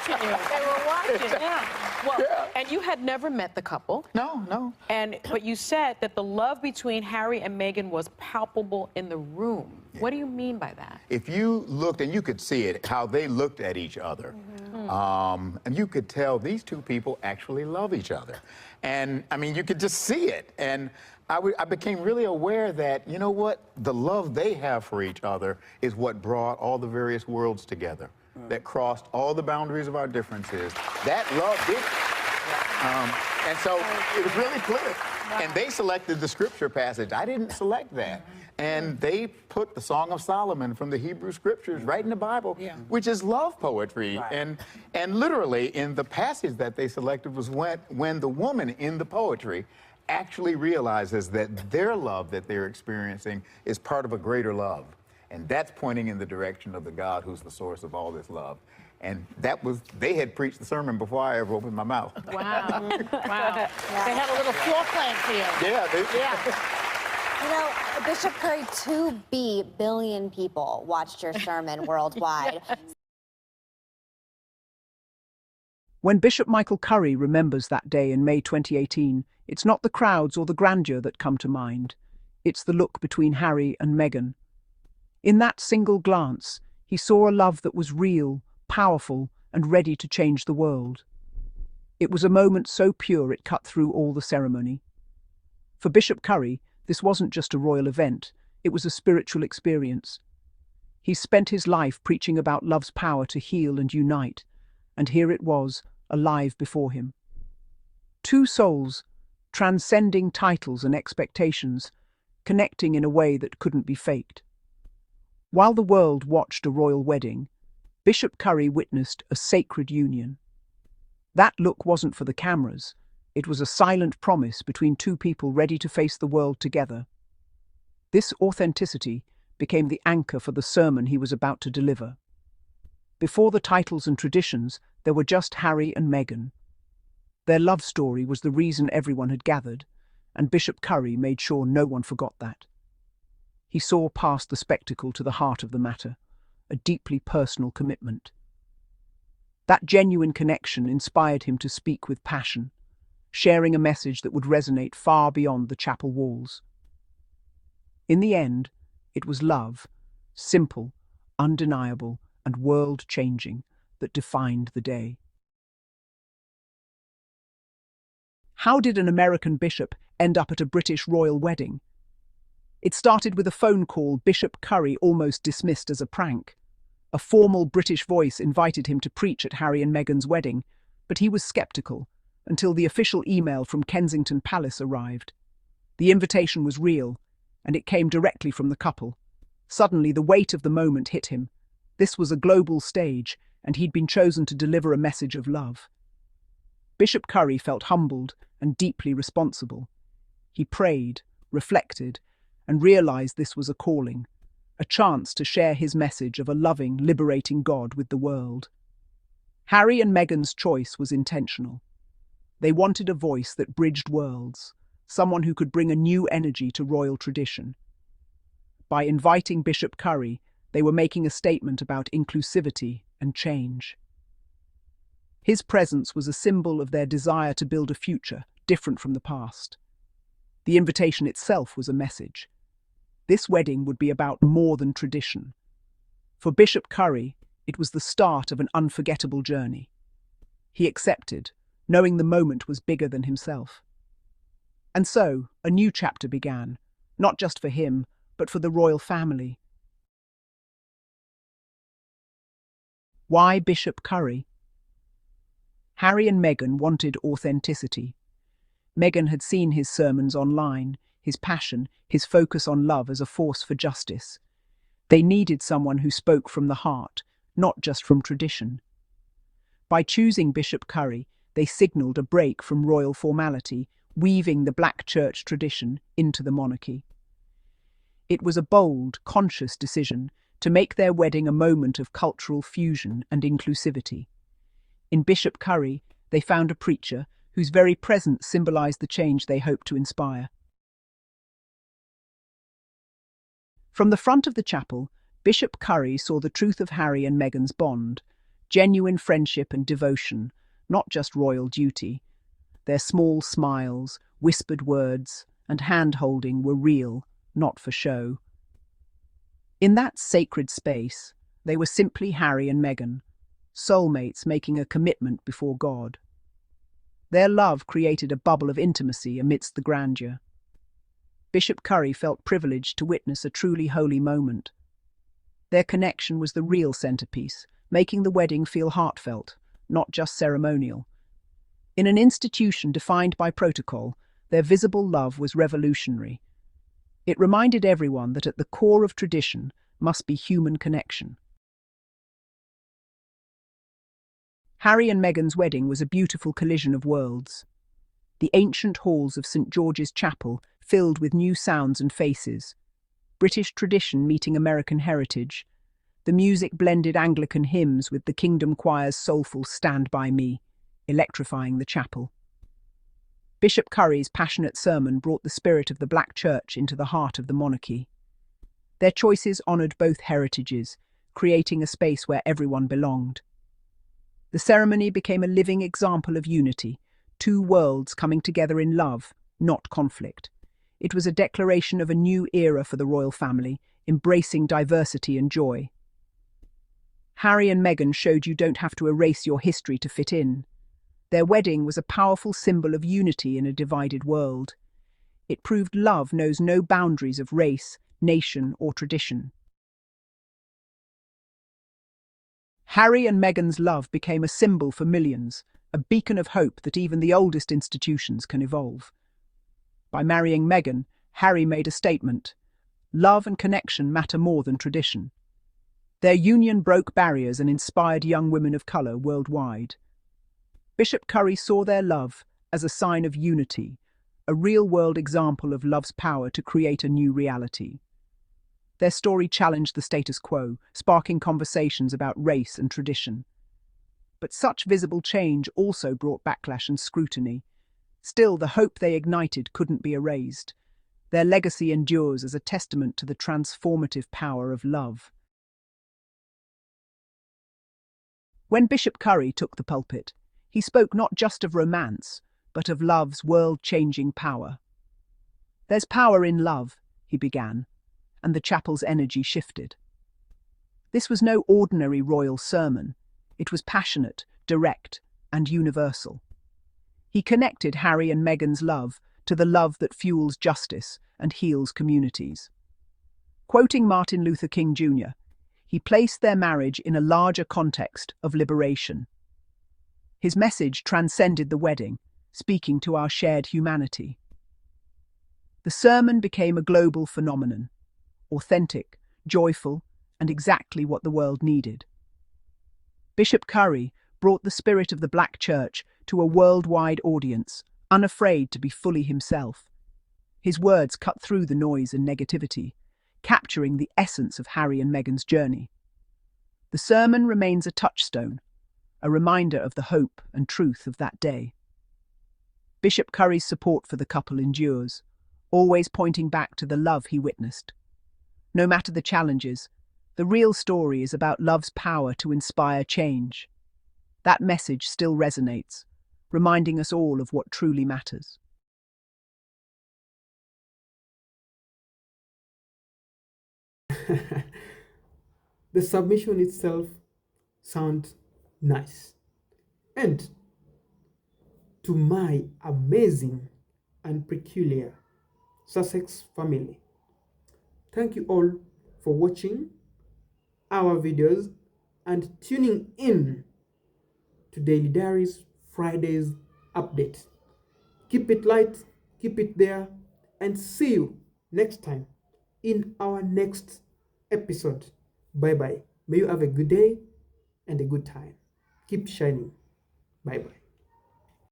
watching you. They were watching. Yeah. Well, Yeah. and you had never met the couple. No. But you said that the love between Harry and Meghan was palpable in the room. What do you mean by that? If you looked, and you could see it, how they looked at each other, and you could tell these two people actually love each other. And, I mean, you could just see it. And I became really aware that, you know what, the love they have for each other is what brought all the various worlds together, that crossed all the boundaries of our differences. That love did it. And so it was really clear. Wow. And they selected the scripture passage. I didn't select that. And they put the Song of Solomon from the Hebrew scriptures right in the Bible, which is love poetry. Right. And literally in the passage that they selected was when the woman in the poetry actually realizes that their love that they're experiencing is part of a greater love. And that's pointing in the direction of the God who's the source of all this love. And that was, they had preached the sermon before I ever opened my mouth. Wow. Wow. Yeah. They had a little floor plan for you. Yeah. You know, Bishop Curry, 2 billion people watched your sermon worldwide. When Bishop Michael Curry remembers that day in May 2018, it's not the crowds or the grandeur that come to mind. It's the look between Harry and Meghan. In that single glance, he saw a love that was real, powerful, and ready to change the world. It was a moment so pure it cut through all the ceremony. For Bishop Curry, this wasn't just a royal event, it was a spiritual experience. He spent his life preaching about love's power to heal and unite, and here it was, alive before him. 2 souls, transcending titles and expectations, connecting in a way that couldn't be faked. While the world watched a royal wedding, Bishop Curry witnessed a sacred union. That look wasn't for the cameras. It was a silent promise between 2 people ready to face the world together. This authenticity became the anchor for the sermon he was about to deliver. Before the titles and traditions, there were just Harry and Meghan. Their love story was the reason everyone had gathered, and Bishop Curry made sure no one forgot that. He saw past the spectacle to the heart of the matter, a deeply personal commitment. That genuine connection inspired him to speak with passion, sharing a message that would resonate far beyond the chapel walls. In the end, it was love, simple, undeniable, and world-changing, that defined the day. How did an American bishop end up at a British royal wedding? It started with a phone call Bishop Curry almost dismissed as a prank. A formal British voice invited him to preach at Harry and Meghan's wedding, but he was skeptical until the official email from Kensington Palace arrived. The invitation was real, and it came directly from the couple. Suddenly, the weight of the moment hit him. This was a global stage, and he'd been chosen to deliver a message of love. Bishop Curry felt humbled and deeply responsible. He prayed, reflected, and realized this was a calling, a chance to share his message of a loving, liberating God with the world. Harry and Meghan's choice was intentional. They wanted a voice that bridged worlds, someone who could bring a new energy to royal tradition. By inviting Bishop Curry, they were making a statement about inclusivity and change. His presence was a symbol of their desire to build a future different from the past. The invitation itself was a message. This wedding would be about more than tradition. For Bishop Curry, it was the start of an unforgettable journey. He accepted, knowing the moment was bigger than himself. And so, a new chapter began, not just for him, but for the royal family. Why Bishop Curry? Harry and Meghan wanted authenticity. Meghan had seen his sermons online, his passion, his focus on love as a force for justice. They needed someone who spoke from the heart, not just from tradition. By choosing Bishop Curry, they signalled a break from royal formality, weaving the Black Church tradition into the monarchy. It was a bold, conscious decision to make their wedding a moment of cultural fusion and inclusivity. In Bishop Curry, they found a preacher whose very presence symbolised the change they hoped to inspire. From the front of the chapel, Bishop Curry saw the truth of Harry and Meghan's bond, genuine friendship and devotion, not just royal duty. Their small smiles, whispered words, and hand-holding were real, not for show. In that sacred space, they were simply Harry and Meghan, soulmates making a commitment before God. Their love created a bubble of intimacy amidst the grandeur. Bishop Curry felt privileged to witness a truly holy moment. Their connection was the real centerpiece, making the wedding feel heartfelt, not just ceremonial. In an institution defined by protocol, their visible love was revolutionary. It reminded everyone that at the core of tradition must be human connection. Harry and Meghan's wedding was a beautiful collision of worlds. The ancient halls of St. George's Chapel filled with new sounds and faces. British tradition meeting American heritage. The music blended Anglican hymns with the Kingdom Choir's soulful Stand By Me, electrifying the chapel. Bishop Curry's passionate sermon brought the spirit of the Black Church into the heart of the monarchy. Their choices honoured both heritages, creating a space where everyone belonged. The ceremony became a living example of unity, two worlds coming together in love, not conflict. It was a declaration of a new era for the royal family, embracing diversity and joy. Harry and Meghan showed you don't have to erase your history to fit in. Their wedding was a powerful symbol of unity in a divided world. It proved love knows no boundaries of race, nation, or tradition. Harry and Meghan's love became a symbol for millions, a beacon of hope that even the oldest institutions can evolve. By marrying Meghan, Harry made a statement. Love and connection matter more than tradition. Their union broke barriers and inspired young women of colour worldwide. Bishop Curry saw their love as a sign of unity, a real-world example of love's power to create a new reality. Their story challenged the status quo, sparking conversations about race and tradition. But such visible change also brought backlash and scrutiny. Still, the hope they ignited couldn't be erased. Their legacy endures as a testament to the transformative power of love. When Bishop Curry took the pulpit, he spoke not just of romance, but of love's world-changing power. There's power in love, he began, and the chapel's energy shifted. This was no ordinary royal sermon. It was passionate, direct, and universal. He connected Harry and Meghan's love to the love that fuels justice and heals communities. Quoting Martin Luther King Jr., he placed their marriage in a larger context of liberation. His message transcended the wedding, speaking to our shared humanity. The sermon became a global phenomenon, authentic, joyful, and exactly what the world needed. Bishop Curry brought the spirit of the Black Church to a worldwide audience, unafraid to be fully himself. His words cut through the noise and negativity, capturing the essence of Harry and Meghan's journey. The sermon remains a touchstone, a reminder of the hope and truth of that day. Bishop Curry's support for the couple endures, always pointing back to the love he witnessed. No matter the challenges, the real story is about love's power to inspire change. That message still resonates, reminding us all of what truly matters. The submission itself sounds nice. And to my amazing and peculiar Sussex family, thank you all for watching our videos and tuning in to Daily Diaries Friday's update. Keep it light, keep it there, and see you next time in our next episode. Bye bye. May you have a good day and a good time. Keep shining. Bye bye.